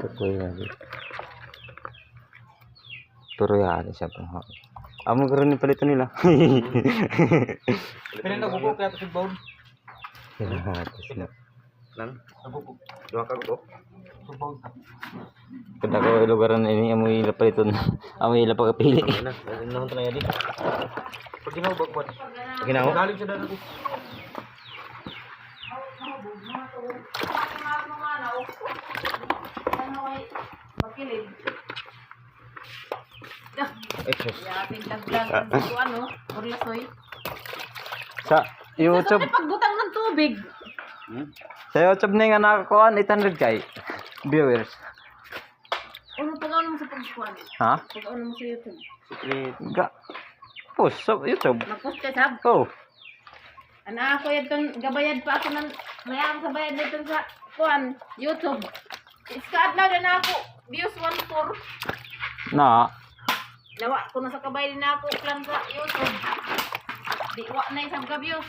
Tukoy lagi. Pero ya ada siapa? Amo garo ni palitan nila. Kailan nagbubo kaya ito si Baon? Hatis na. Nan? Nagbubo. Dua ka ko? Si Baon. Kada ko lugaran ini amo ila paliton. Amo ila pagpili. Ano naman talaga di? Pag ginawa bagpon. Pag ginawa? Galing siya dito. Sa YouTube. Pagbutang ng tubig. Sa YouTube na nga nakakuha 800 kay viewers. Ano pag-ano mo sa pagkuhan? Ha? Pag-ano mo sa YouTube? Secret. Ga. Post sa YouTube. Mag-post ka sab? Oh. Ano ako itong gabayad pa ako ng mayroon sa bayad nito sa kuhan, YouTube. Iska-adlaw na ako. Views 1.4. Na. Nawa ko na sa kabayad na ako plan sa YouTube. Di wa na isang ka views.